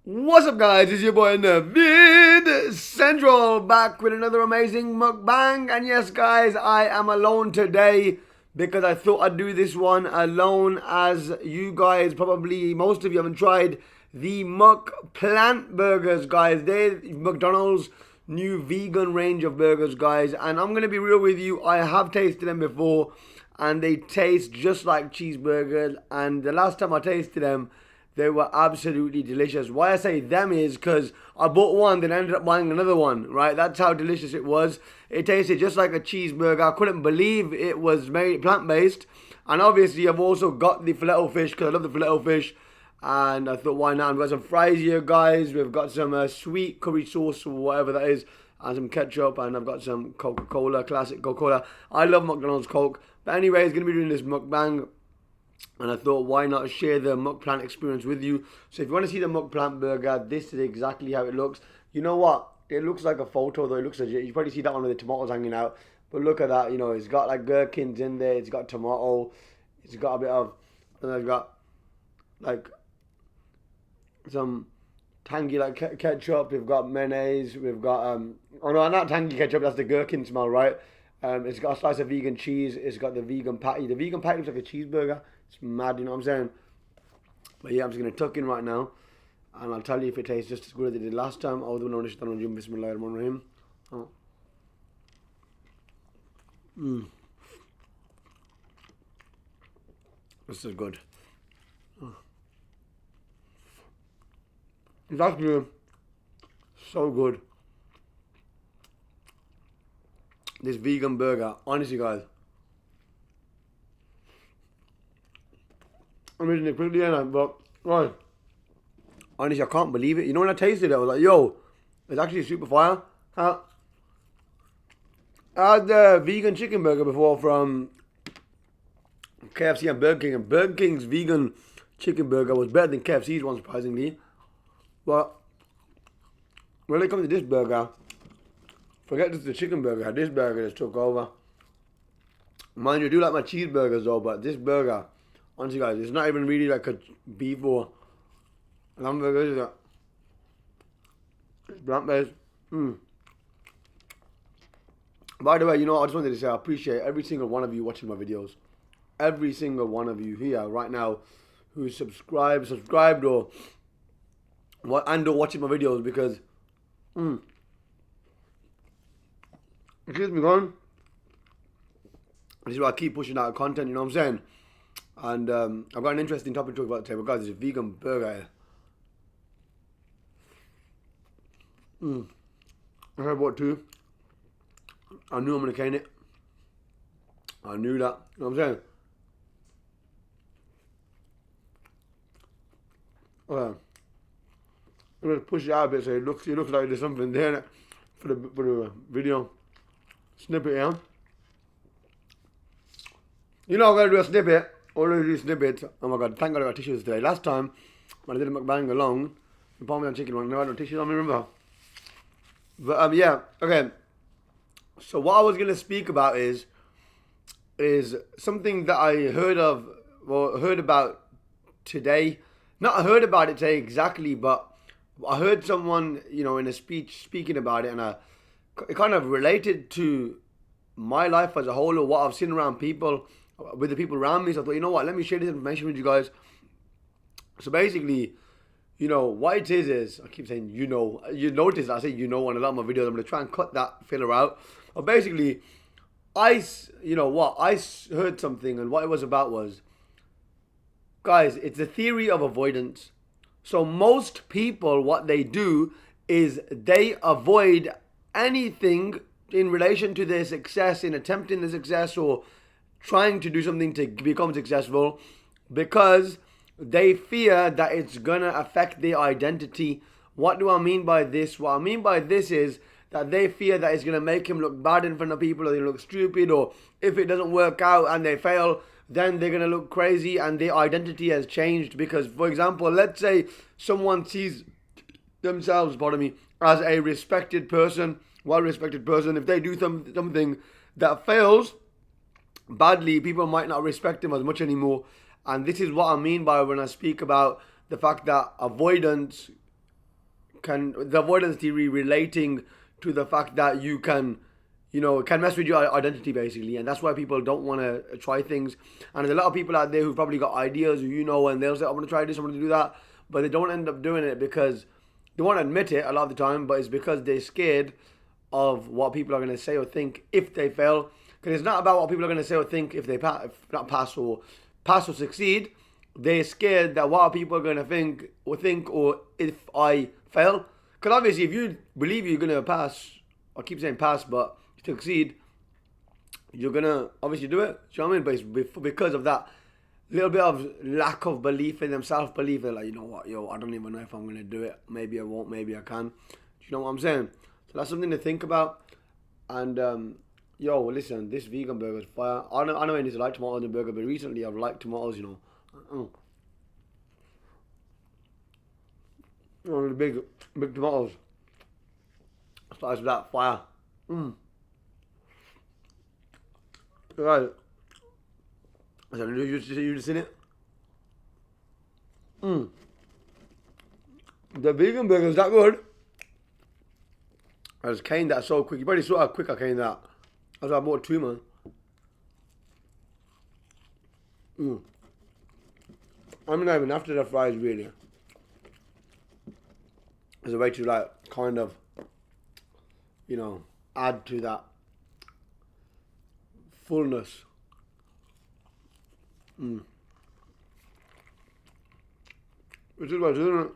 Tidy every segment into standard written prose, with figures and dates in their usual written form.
What's up, guys? It's your boy Navid Central back with another amazing mukbang. And yes, guys, I am alone today because I thought I'd do this one alone, as you guys probably, most of you haven't tried the McPLANT burgers, guys. They're McDonald's new vegan range of burgers, guys. And I'm gonna be real with you, I have tasted them before and they taste just like cheeseburgers. And the last time I tasted them, they were absolutely delicious. Why I say them is because I bought one, then ended up buying another one, right? That's how delicious it was. It tasted just like a cheeseburger. I couldn't believe it was made plant-based. And obviously, I've also got the filet-o-fish because I love the filet-o-fish. And I thought, why not? I've got some fries here, guys. We've got some sweet curry sauce or whatever that is. And some ketchup. And I've got some Coca-Cola, classic Coca-Cola. I love McDonald's Coke. But anyway, it's going to be doing this mukbang. And I thought, why not share the McPLANT experience with you? So if you want to see the McPLANT burger, this is exactly how it looks. You know what? It looks like a photo, though. It looks legit. You probably see that one with the tomatoes hanging out. But look at that. You know, it's got like gherkins in there. It's got tomato. It's got a bit of, and I've got like some tangy like ketchup. We've got mayonnaise. We've got oh no, not tangy ketchup. That's the gherkin smell, right? It's got a slice of vegan cheese. It's got the vegan patty. The vegan patty looks like a cheeseburger. It's mad, you know what I'm saying? But yeah, I'm just going to tuck in right now. And I'll tell you if it tastes just as good as it did last time. Bismillahirrahmanirrahim. Oh. This is good. Oh. It's actually so good. This vegan burger, honestly, guys. I'm eating it quickly, but right. Honestly, I can't believe it. You know, when I tasted it, I was like, yo, it's actually super fire. I had the vegan chicken burger before from KFC and Burger King, and Burger King's vegan chicken burger was better than KFC's one, surprisingly. But when it comes to this burger, forget this the chicken burger. This burger just took over. Mind you, I do like my cheeseburgers though, but this burger, honestly, guys, it's not even really like a beef or lamb burger, is it? It's plant-based. By the way, you know, I just wanted to say I appreciate every single one of you watching my videos. Every single one of you here right now who subscribed or watching my videos, because it keeps me going. This is why I keep pushing out content, you know what I'm saying? And I've got an interesting topic to talk about today, but guys, it's a vegan burger. I heard what two. I knew I'm gonna cane it. I knew that. You know what I'm saying? Okay. I'm gonna push it out a bit so it looks like there's something there for the video snippet, yeah. You know I'm gonna do a snippet. Already do snippets. Oh my god, thank god I got tissues today. Last time when I did a mukbang alone, the Parmesan chicken one, no, I don't tissues on me, remember? But yeah, okay. So what I was gonna speak about is something that I heard about today. Not heard about it today exactly, but I heard someone, you know, in a speech speaking about it, and it kind of related to my life as a whole, or what I've seen around people, with the people around me. So I thought, you know what, let me share this information with you guys. So basically, you know, what it is I keep saying, you know, you notice I say you know on a lot of my videos. I'm going to try and cut that filler out. But basically, I heard something, and what it was about was, guys, it's the theory of avoidance. So most people, what they do is they avoid anything in relation to their success, in attempting the success or trying to do something to become successful, because they fear that it's gonna affect their identity. What do I mean by this? What I mean by this is that they fear that it's gonna make him look bad in front of people, or they look stupid, or if it doesn't work out and they fail, then they're gonna look crazy and their identity has changed. Because, for example, let's say someone sees themselves, as a respected person, well-respected person. If they do something that fails badly, people might not respect them as much anymore. And this is what I mean by when I speak about the fact that avoidance the avoidance theory relating to the fact that you can, it can mess with your identity basically, and that's why people don't want to try things. And there's a lot of people out there who've probably got ideas, and they'll say, "I want to try this, I want to do that," but they don't end up doing it because they won't admit it a lot of the time, but it's because they're scared of what people are going to say or think if they fail. Because it's not about what people are going to say or think if they pass or succeed. They're scared that what people are going to think or if I fail. Because obviously, if you believe you're going to pass, I keep saying pass, but succeed, you're going to obviously do it. Do you know what I mean? But it's because of that little bit of lack of belief in them, self-belief. They're like, you know what, I don't even know if I'm going to do it. Maybe I won't, maybe I can. Do you know what I'm saying? So that's something to think about. And, listen, this vegan burger is fire. I know I used to like tomatoes in burger, but recently I've liked tomatoes, The big tomatoes. Slice of that fire. Right. So you just seen it? The vegan burger is that good. I just caned that so quick. You probably saw how quick I caned that. That's why I bought 2, man. I'm not even after the fries, really. There's a way to, kind of, add to that fullness. Which is what it's doing, isn't it?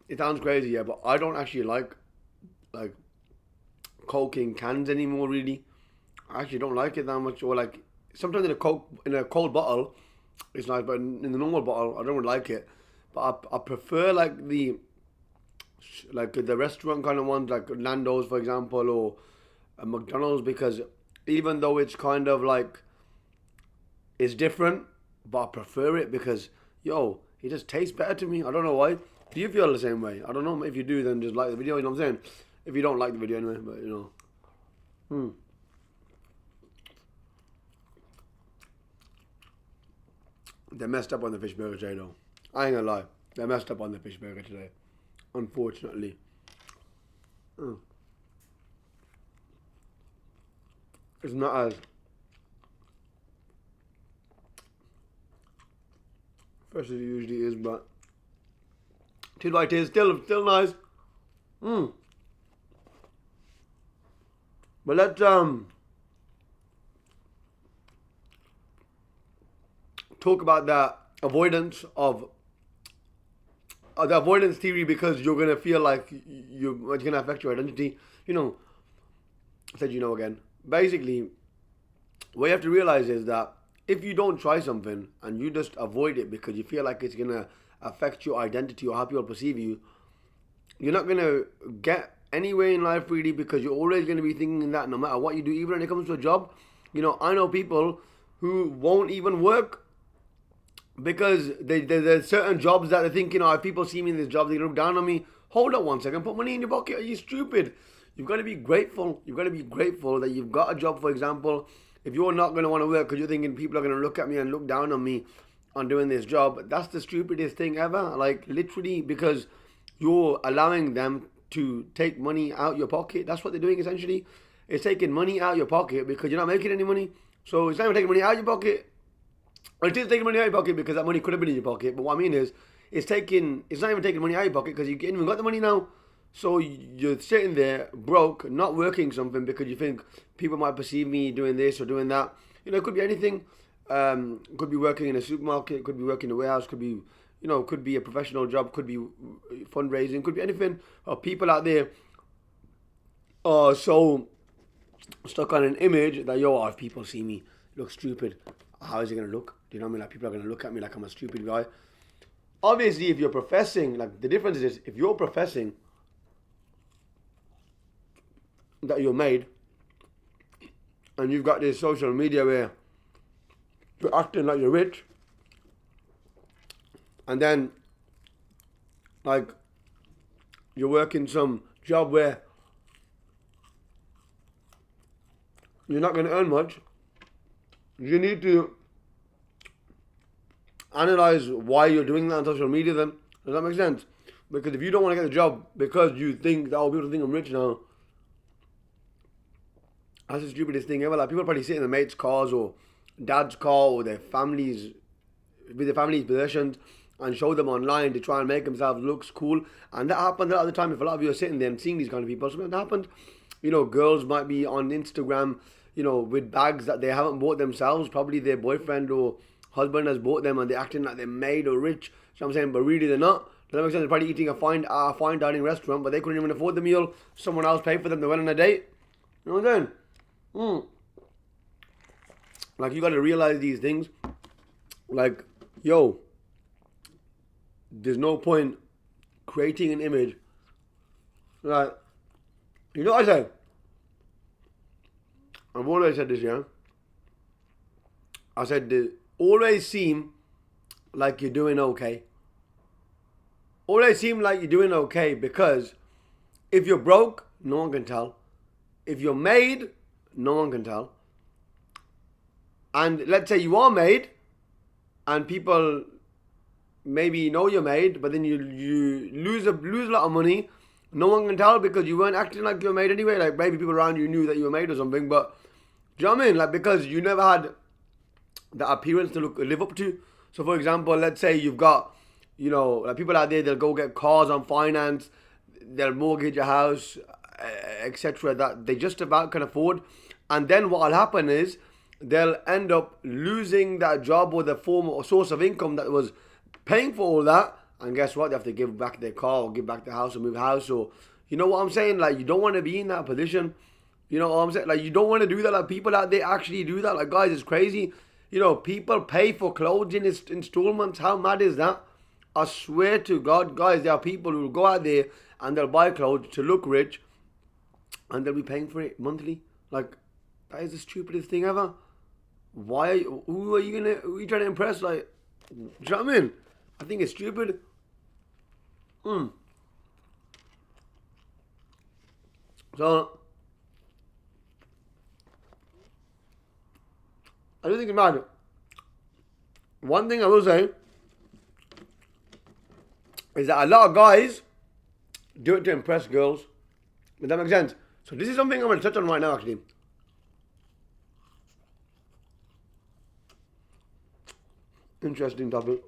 It sounds crazy, yeah, but I don't actually like Coke in cans anymore, really. I actually don't like it that much. Or sometimes in a cold bottle, it's nice, but in the normal bottle, I don't really like it. But I prefer the restaurant kind of ones, like Nando's, for example, or McDonald's, because even though it's kind of it's different, but I prefer it because it just tastes better to me. I don't know why. Do you feel the same way? I don't know. If you do, then just like the video, you know what I'm saying? If you don't like the video anyway, but They messed up on the fish burger today, though. I ain't gonna lie. They messed up on the fish burger today. Unfortunately. It's not as fresh as it usually is, but it is what it is. Still nice. But let's talk about the avoidance theory, because you're gonna feel like it's gonna affect your identity. I said again. Basically, what you have to realize is that if you don't try something and you just avoid it because you feel like it's gonna affect your identity or how people perceive you, you're not gonna get anywhere in life really, because you're always gonna be thinking that no matter what you do, even when it comes to a job. I know people who won't even work because there's certain jobs that they think, if people see me in this job, they look down on me. Hold up one second, put money in your pocket. Are you stupid? You've got to be grateful. You've got to be grateful that you've got a job, for example. If you're not going to want to work because you're thinking people are going to look at me and look down on me on doing this job, that's the stupidest thing ever. Literally, because you're allowing them to take money out your pocket. That's what they're doing, essentially. It's taking money out your pocket because you're not making any money. So it's not even taking money out your pocket. Or it is taking money out your pocket because that money could have been in your pocket. But what I mean is, it's not even taking money out your pocket because you ain't even got the money now. So you're sitting there broke, not working something because you think people might perceive me doing this or doing that. It could be anything. Could be working in a supermarket, could be working in a warehouse, could be, could be a professional job, could be fundraising, could be anything. Or people out there are so stuck on an image that, if people see me look stupid, how is it going to look? Do you know what I mean? People are going to look at me like I'm a stupid guy. Obviously, if you're professing, the difference is, if you're professing that you're made, and you've got this social media where you're acting like you're rich, and then you're working some job where you're not going to earn much. You need to analyze why you're doing that on social media then. Does that make sense? Because if you don't want to get the job because you think that, oh, people think I'm rich now, that's the stupidest thing ever. Like, people probably sit in their mates' cars or dad's car or their families, with their family's possessions, and show them online to try and make themselves look cool. And that happened a lot of the time. If a lot of you are sitting there and seeing these kind of people, something that happened. You know, girls might be on Instagram, you know, with bags that they haven't bought themselves. Probably their boyfriend or husband has bought them and they're acting like they're made or rich. You know what I'm saying? But really they're not. Does that make sense? They're probably eating a fine dining restaurant, but they couldn't even afford the meal. Someone else paid for them. They went on a date. You know what I'm saying? Like, you got to realize these things. Like, yo, there's no point creating an image. Like, you know what I said? I've always said this, yeah? I said, always seem like you're doing okay. Always seem like you're doing okay, because if you're broke, no one can tell. If you're made, no one can tell. And let's say you are made, and people maybe know you're made, but then you lose a lot of money. No one can tell because you weren't acting like you were made anyway. Like, maybe people around you knew that you were made or something, but do you know what I mean? Like, because you never had the appearance to live up to. So, for example, let's say you've got, you know, like, people out there, they'll go get cars on finance, they'll mortgage a house, etc., that they just about can afford. And then what will happen is they'll end up losing that job or the form or source of income that was paying for all that. And guess what? They have to give back their car or give back the house or move house, or, you know what I'm saying? Like, you don't want to be in that position. You know what I'm saying? Like, you don't want to do that. Like, people out there actually do that. Like, guys, it's crazy. You know, people pay for clothes in installments. How mad is that? I swear to God, guys, there are people who will go out there and they'll buy clothes to look rich, and they'll be paying for it monthly. Like, that is the stupidest thing ever. Who are you trying to impress? Like, do you know what I mean? I think it's stupid. So, I do think it's mad. One thing I will say is that a lot of guys do it to impress girls. Does that make sense? So this is something I'm going to touch on right now, actually. Interesting topic.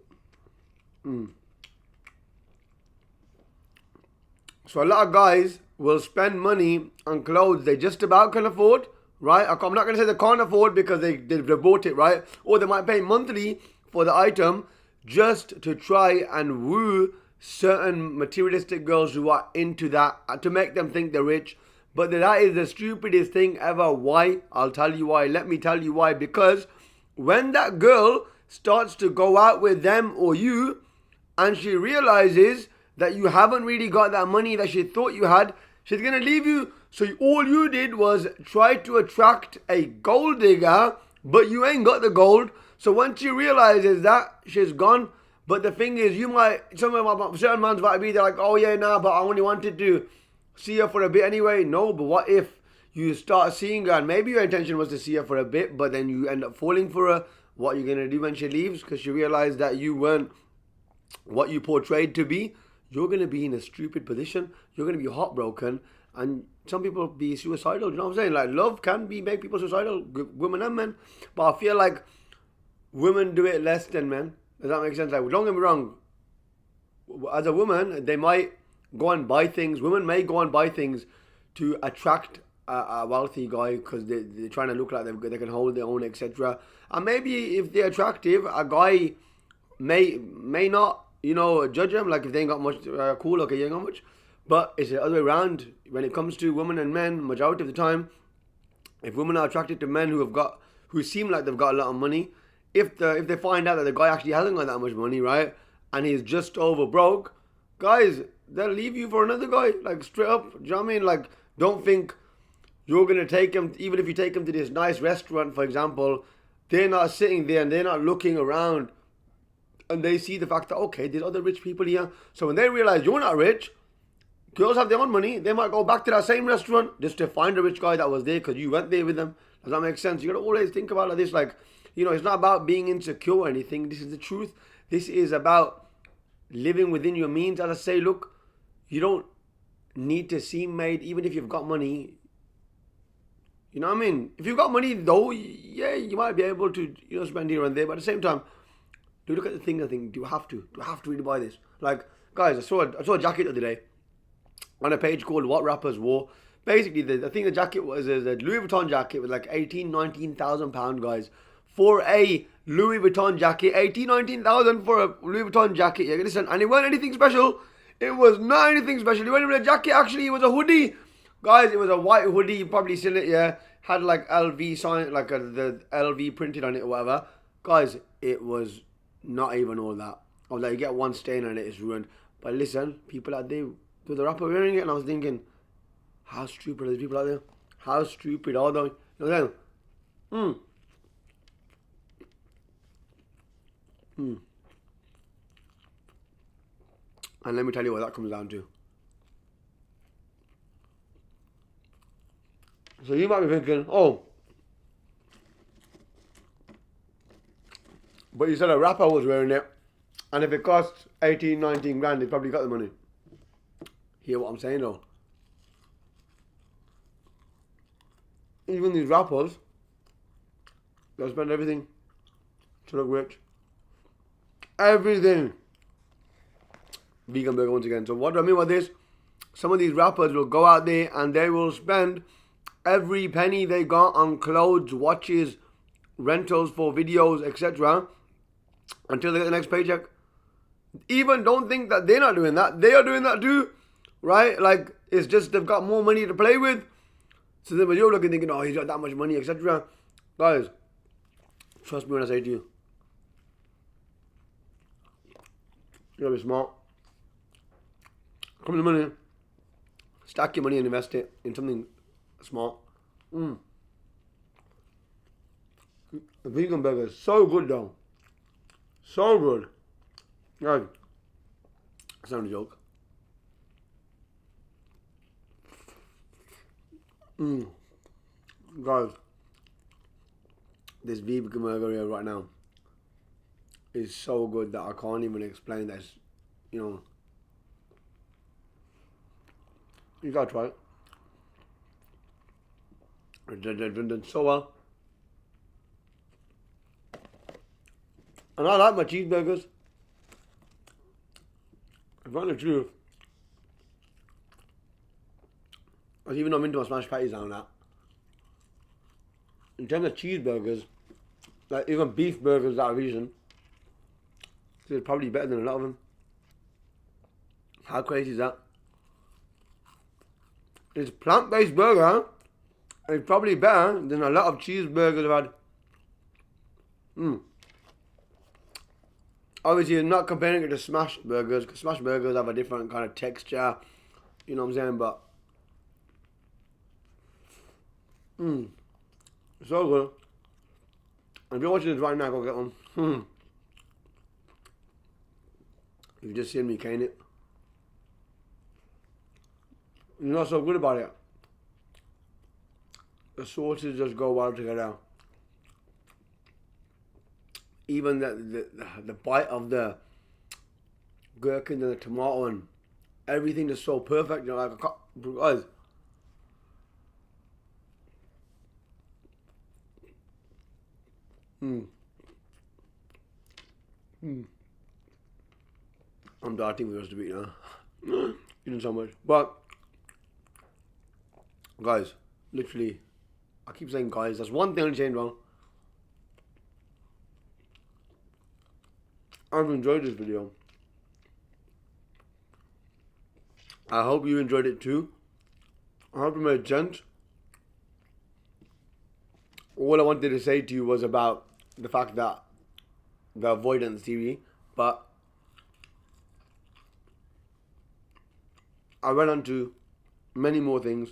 So a lot of guys will spend money on clothes they just about can afford, right? I'm not going to say they can't afford because they bought it, right? Or they might pay monthly for the item just to try and woo certain materialistic girls who are into that, to make them think they're rich. But that is the stupidest thing ever. Why? I'll tell you why. Let me tell you why. Because when that girl starts to go out with them or you, and she realizes that you haven't really got that money that she thought you had, she's going to leave you. So all you did was try to attract a gold digger, but you ain't got the gold. So once she realizes that, she's gone. But the thing is, certain mans might be there like, oh yeah, nah, but I only wanted to see her for a bit anyway. No, but what if you start seeing her and maybe your intention was to see her for a bit, but then you end up falling for her? What are you going to do when she leaves? Because she realized that you weren't what you portrayed to be. You're going to be in a stupid position. You're going to be heartbroken. And some people be suicidal. You know what I'm saying? Like, love can make people suicidal, women and men. But I feel like women do it less than men. Does that make sense? Like, don't get me wrong. As a woman, they might go and buy things. Women may go and buy things to attract a wealthy guy because they're trying to look like they can hold their own, etc. And maybe if they're attractive, a guy may not, you know, judge them. Like, if they ain't got much, cool, okay, you ain't got much. But it's the other way around. When it comes to women and men, majority of the time, if women are attracted to men who seem like they've got a lot of money, if they find out that the guy actually hasn't got that much money, right, and he's just over broke, guys, they'll leave you for another guy, like, straight up. Do you know what I mean? Like, don't think you're going to take him, even if you take him to this nice restaurant, for example, they're not sitting there and they're not looking around and they see the fact that, okay, there's other rich people here. So when they realize you're not rich, girls have their own money. They might go back to that same restaurant just to find a rich guy that was there because you went there with them. Does that make sense? You gotta always think about it like this. Like, you know, it's not about being insecure or anything. This is the truth. This is about living within your means. As I say, look, you don't need to seem made, even if you've got money. You know what I mean? If you've got money, though, yeah, you might be able to, you know, spend here and there. But at the same time, do look at the thing and think, do I have to? Do I have to really buy this? Like, guys, I saw a jacket the other day on a page called What Rappers Wore. Basically, I think the jacket was a Louis Vuitton jacket with like 19,000 pounds, guys. For a Louis Vuitton jacket, 19,000 for a Louis Vuitton jacket. Yeah, listen, and it wasn't anything special. It was not anything special. It wasn't even a jacket, actually. It was a hoodie. Guys, it was a white hoodie. You've probably seen it, yeah. Had like LV sign, like the LV printed on it or whatever. Guys, it was not even all that. I was like, you get one stain on it, it's ruined. But listen, people out there, with the rapper wearing it, and I was thinking, how stupid are these people out there? How stupid are they? You know what I'm saying? And let me tell you what that comes down to. So you might be thinking, oh, but you said a rapper was wearing it, and if it costs 18, 19 grand, they probably got the money. Hear what I'm saying though? Even these rappers, they'll spend everything to look rich. Everything. Vegan burger once again. So what do I mean by this? Some of these rappers will go out there and they will spend every penny they got on clothes, watches, rentals for videos, etc. until they get the next paycheck. Even don't think that they're not doing that. They are doing that too. Right? Like, it's just they've got more money to play with. So then when you're looking thinking, oh, he's got that much money, etc. Guys, trust me when I say to you, you gotta be smart. Come to money, stack your money and invest it in something smart. The vegan burger is so good though. So good. Guys, that's not a joke. Guys, this vegan burger here right now is so good that I can't even explain that. You know, you gotta try it. They're done so well. And I like my cheeseburgers. If I'm the truth, even though I'm into my smashed patties now and that, in terms of cheeseburgers, like even beef burgers that I've eaten, it's probably better than a lot of them. How crazy is that? It's a plant-based burger, and it's probably better than a lot of cheeseburgers I've had. Obviously, I'm not comparing it to smashed burgers, because smashed burgers have a different kind of texture, you know what I'm saying, but so good. And if you're watching this right now, go get one. You've just seen me cane it. You know what's so good about it? The sauces just go well together. Even the bite of the gherkin and the tomato and everything is so perfect. You know, like guys. I'm darting with the rest of it now. Eating so much. But, guys, literally, I keep saying guys, that's one thing I'm saying wrong. I've enjoyed this video. I hope you enjoyed it too. I hope it made sense. All I wanted to say to you was about the fact that the avoidance theory, but I went on to many more things,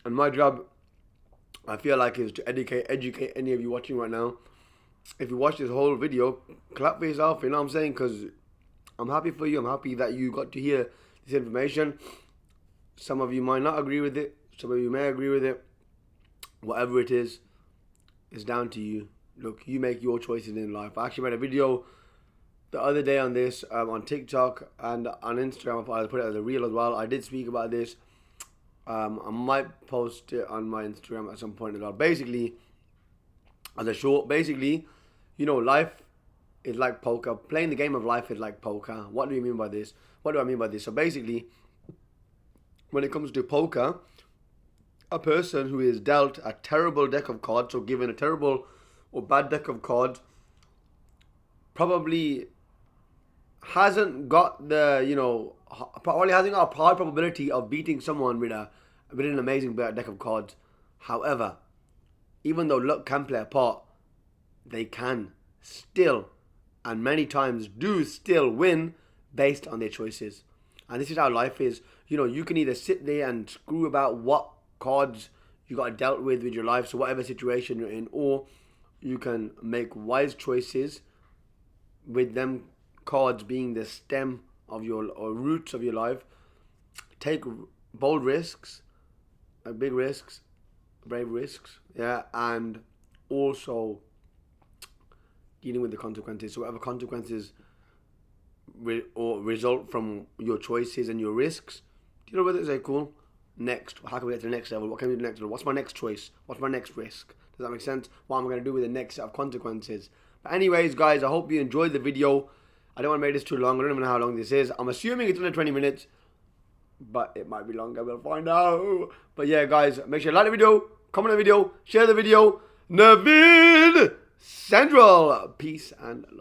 and my job, I feel like, is to educate any of you watching right now. If you watch this whole video, clap for yourself, you know what I'm saying, because I'm happy for you. I'm happy that you got to hear this information. Some of you might not agree with it. Some of you may agree with it. Whatever it is, it's down to you. Look, you make your choices in life. I actually made a video the other day on this on TikTok and on Instagram. I put it as a reel as well. I did speak about this. I might post it on my Instagram at some point as well. Basically, as a short, life is like poker. Playing the game of life is like poker. What do you mean by this? What do I mean by this? So basically, when it comes to poker, a person who is dealt a terrible deck of cards, or given a terrible or bad deck of cards, probably hasn't got the, probably hasn't got a high probability of beating someone with an amazing deck of cards. However, even though luck can play a part, they can still, and many times do still, win based on their choices. And this is how life is. You can either sit there and screw about what cards you got dealt with your life, so whatever situation you're in, or you can make wise choices with them cards being the stem of your, or roots of your life. Take bold risks, big risks, brave risks, and also dealing with the consequences. So whatever consequences result from your choices and your risks, deal with it. Say, cool, next, how can we get to the next level? What can we do to the next level? What's my next choice? What's my next risk? Does that make sense? What am I going to do with the next set of consequences? But anyways, guys, I hope you enjoyed the video. I don't want to make this too long. I don't even know how long this is. I'm assuming it's under 20 minutes, but it might be longer. We'll find out. But yeah, guys, make sure you like the video, comment on the video, share the video. Navid Central. Peace and love.